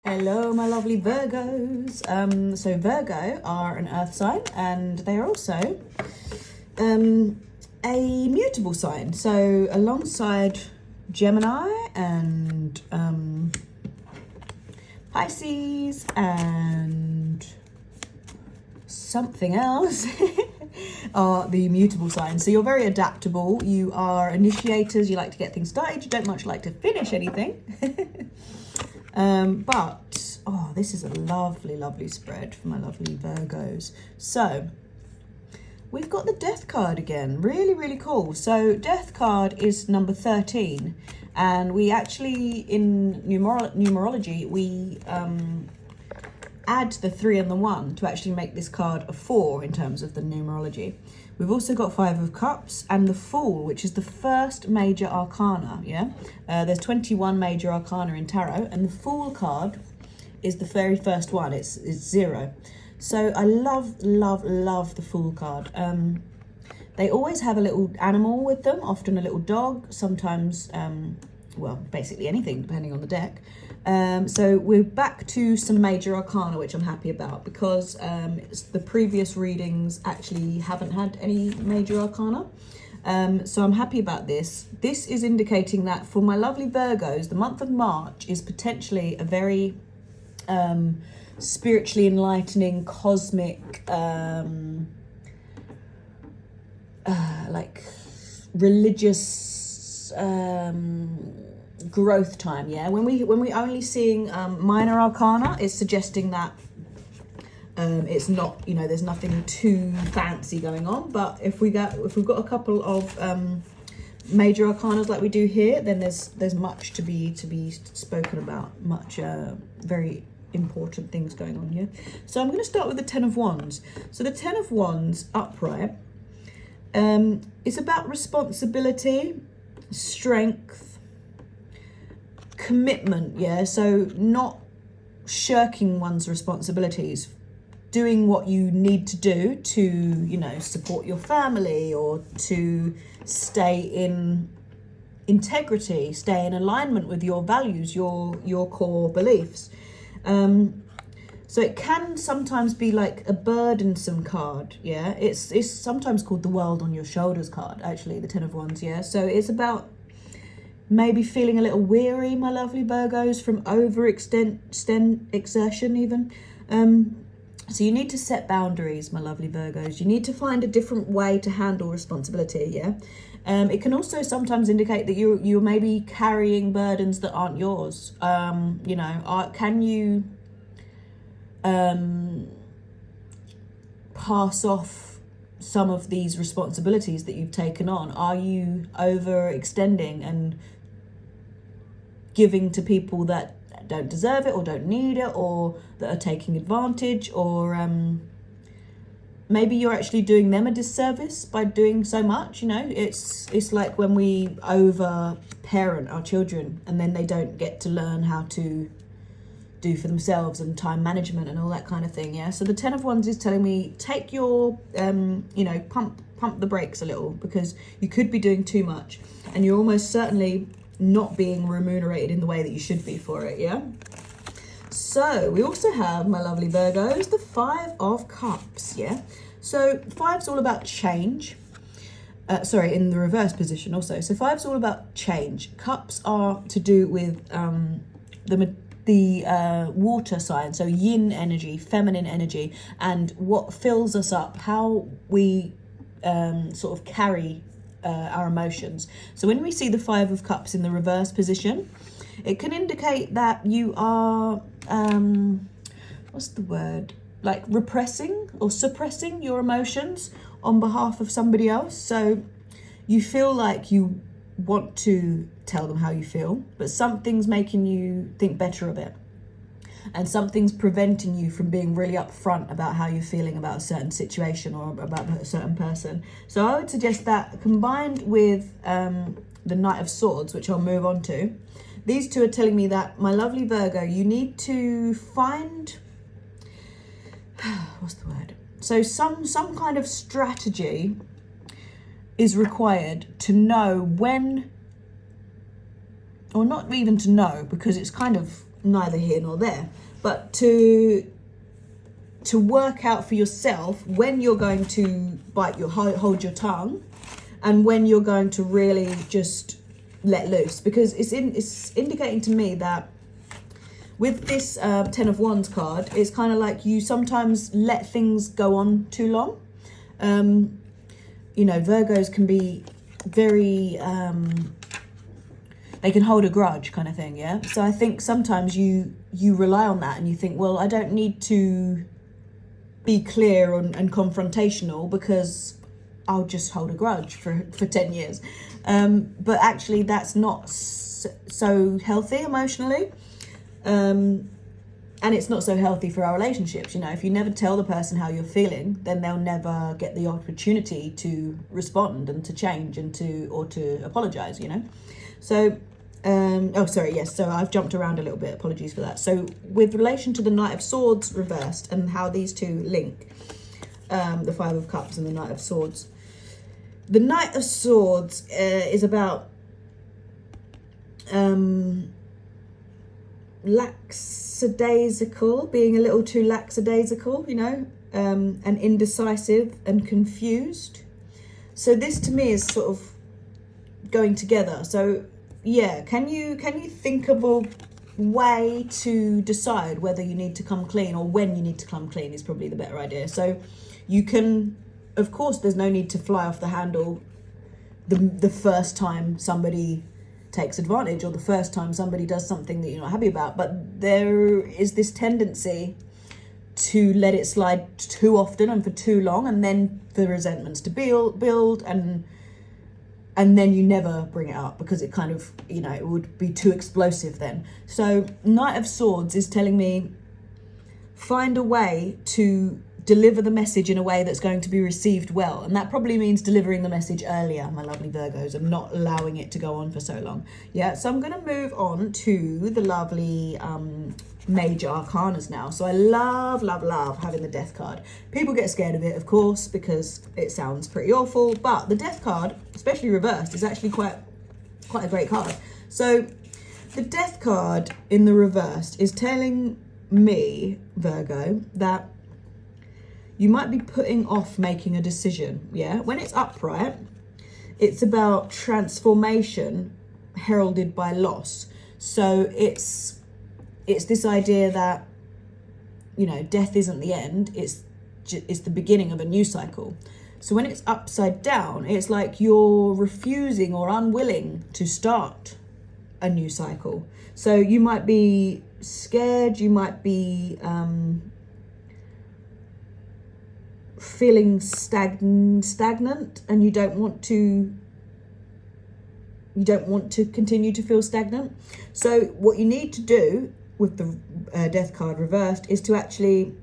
Hello, my lovely Virgos. So Virgo are an earth sign and they are also a mutable sign. So alongside Gemini and Pisces and something else are the mutable signs. So you're very adaptable. You are initiators. You like to get things started. You don't much like to finish anything. But, this is a lovely, lovely spread for my lovely Virgos. So, we've got the Death card again. Really, really cool. So, Death card is number 13. And we actually, in numerology, we add the 3 and the 1 to actually make this card a 4 in terms of the numerology. We've also got 5 of Cups and the Fool, which is the first major arcana, yeah? There's 21 major arcana in tarot, and the Fool card is the very first one. It's 0. So I love, love, love the Fool card. They always have a little animal with them, often a little dog, sometimes, basically anything, depending on the deck. So we're back to some major arcana, which I'm happy about because the previous readings actually haven't had any major arcana. So I'm happy about this. This is indicating that for my lovely Virgos, the month of March is potentially a very spiritually enlightening, cosmic, religious growth time. Yeah, when we only seeing minor arcana, it's suggesting that it's not, there's nothing too fancy going on. But if we've got a couple of major arcanas like we do here, then there's much to be spoken about, much very important things going on here. So I'm going to start with the 10 of Wands. So the 10 of Wands upright is about responsibility, strength, commitment, yeah? So not shirking one's responsibilities, doing what you need to do to, support your family or to stay in integrity, stay in alignment with your values, your core beliefs. So it can sometimes be like a burdensome card, yeah? It's sometimes called the world on your shoulders card, actually, the 10 of Wands, yeah? So it's about maybe feeling a little weary, my lovely Virgos, from exertion even. So you need to set boundaries, my lovely Virgos. You need to find a different way to handle responsibility, yeah? It can also sometimes indicate that you're maybe carrying burdens that aren't yours. Can you pass off some of these responsibilities that you've taken on? Are you overextending and giving to people that don't deserve it or don't need it or that are taking advantage, or maybe you're actually doing them a disservice by doing so much? It's like when we over parent our children and then they don't get to learn how to do for themselves and time management and all that kind of thing, yeah? So the 10 of Wands is telling me take your pump the brakes a little, because you could be doing too much and you're almost certainly not being remunerated in the way that you should be for it, yeah? So we also have, my lovely Virgos, the 5 of Cups, yeah? So 5's all about change. In the reverse position also. So 5's all about change. Cups are to do with the water sign, so yin energy, feminine energy, and what fills us up, how we sort of carry our emotions. So when we see the 5 of Cups in the reverse position, it can indicate that you are, like repressing or suppressing your emotions on behalf of somebody else. So you feel like you want to tell them how you feel, but something's making you think better of it. And something's preventing you from being really upfront about how you're feeling about a certain situation or about a certain person. So I would suggest that combined with the Knight of Swords, which I'll move on to, these two are telling me that, my lovely Virgo, you need to find, So some kind of strategy is required to know when, or not even to know, because it's kind of neither here nor there. But to work out for yourself when you're going to hold your tongue, and when you're going to really just let loose, because it's indicating to me that with this Ten of Wands card, it's kind of like you sometimes let things go on too long. You know, Virgos can be very, they can hold a grudge kind of thing, yeah? So I think sometimes you rely on that and you think, well, I don't need to be clear and confrontational because I'll just hold a grudge for 10 years. But actually that's not so healthy emotionally. And it's not so healthy for our relationships. You know, if you never tell the person how you're feeling, then they'll never get the opportunity to respond and to change and to apologize, you know. So, so I've jumped around a little bit. Apologies for that. So with relation to the Knight of Swords reversed and how these two link, the Five of Cups and the Knight of Swords. The Knight of Swords is about lackadaisical, being a little too lackadaisical, you know, and indecisive and confused. So this to me is sort of going together. So yeah, can you think of a way to decide whether you need to come clean or when you need to come clean is probably the better idea. So you can, of course, there's no need to fly off the handle the first time somebody takes advantage or the first time somebody does something that you're not happy about, but there is this tendency to let it slide too often and for too long, and then the resentments to build and then you never bring it up because it kind of, you know, it would be too explosive then. So Knight of Swords is telling me find a way to deliver the message in a way that's going to be received well. And that probably means delivering the message earlier, my lovely Virgos, and not allowing it to go on for so long. Yeah, so I'm going to move on to the lovely major arcanas now. So I love having the Death card. People get scared of it, of course, because it sounds pretty awful. But the Death card, especially reversed, is actually quite a great card. So the Death card in the reversed is telling me, Virgo, that you might be putting off making a decision, yeah? When it's upright, it's about transformation heralded by loss. So it's this idea that, you know, death isn't the end, it's the beginning of a new cycle. So when it's upside down, it's like you're refusing or unwilling to start a new cycle. So you might be scared, you might be feeling stagnant, and you don't want to continue to feel stagnant. So what you need to do with the Death card reversed is to actually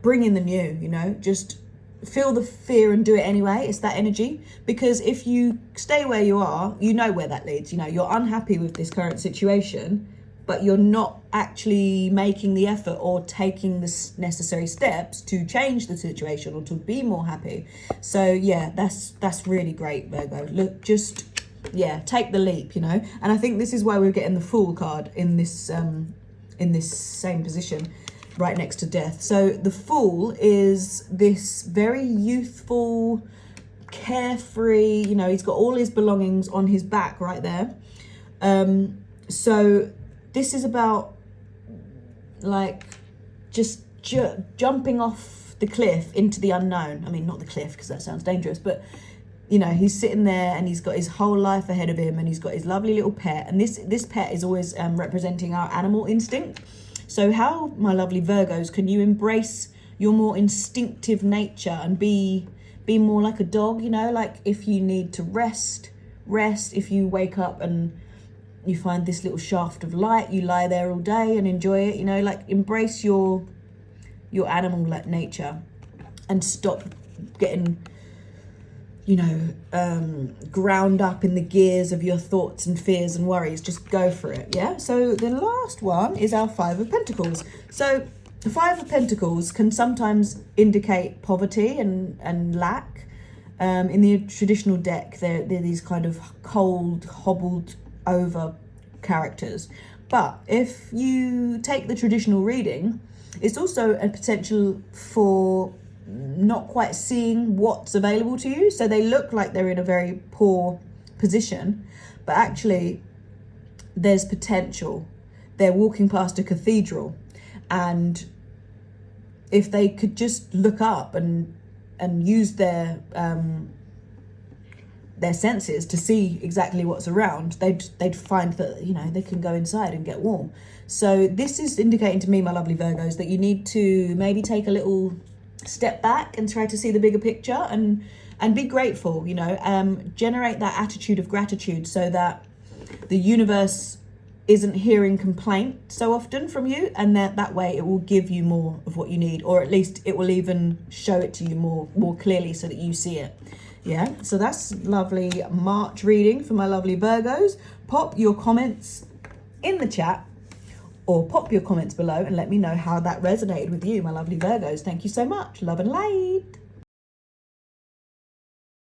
bring in the new, you know, just feel the fear and do it anyway. It's that energy, because if you stay where you are, you know where that leads. You know, you're unhappy with this current situation, but you're not actually making the effort or taking the necessary steps to change the situation or to be more happy. So yeah, that's really great, Virgo. Look, just, yeah, take the leap, you know. And I think this is why we're getting the Fool card in this same position right next to Death. So the Fool is this very youthful, carefree, you know, he's got all his belongings on his back right there. So this is about like just jumping off the cliff into the unknown. I mean, not the cliff because that sounds dangerous, but you know, he's sitting there and he's got his whole life ahead of him and he's got his lovely little pet. And this pet is always representing our animal instinct. So how, my lovely Virgos, can you embrace your more instinctive nature and be more like a dog, you know, like if you need to rest. If you wake up and you find this little shaft of light, you lie there all day and enjoy it, you know, like embrace your animal like nature and stop getting, you know, ground up in the gears of your thoughts and fears and worries. Just go for it, yeah? So the last one is our Five of Pentacles. So the Five of Pentacles can sometimes indicate poverty and lack. In the traditional deck, they're these kind of cold, hobbled over characters. But if you take the traditional reading, it's also a potential for not quite seeing what's available to you. So they look like they're in a very poor position, but actually there's potential. They're walking past a cathedral, and if they could just look up and use their senses to see exactly what's around, they'd find that, you know, they can go inside and get warm. So this is indicating to me, my lovely Virgos, that you need to maybe take a little step back and try to see the bigger picture and be grateful, you know, generate that attitude of gratitude so that the universe isn't hearing complaint so often from you, and that way it will give you more of what you need, or at least it will even show it to you more clearly so that you see it. Yeah, so that's lovely March reading for my lovely Virgos. Pop your comments in the chat, or pop your comments below and let me know how that resonated with you, my lovely Virgos. Thank you so much. Love and light.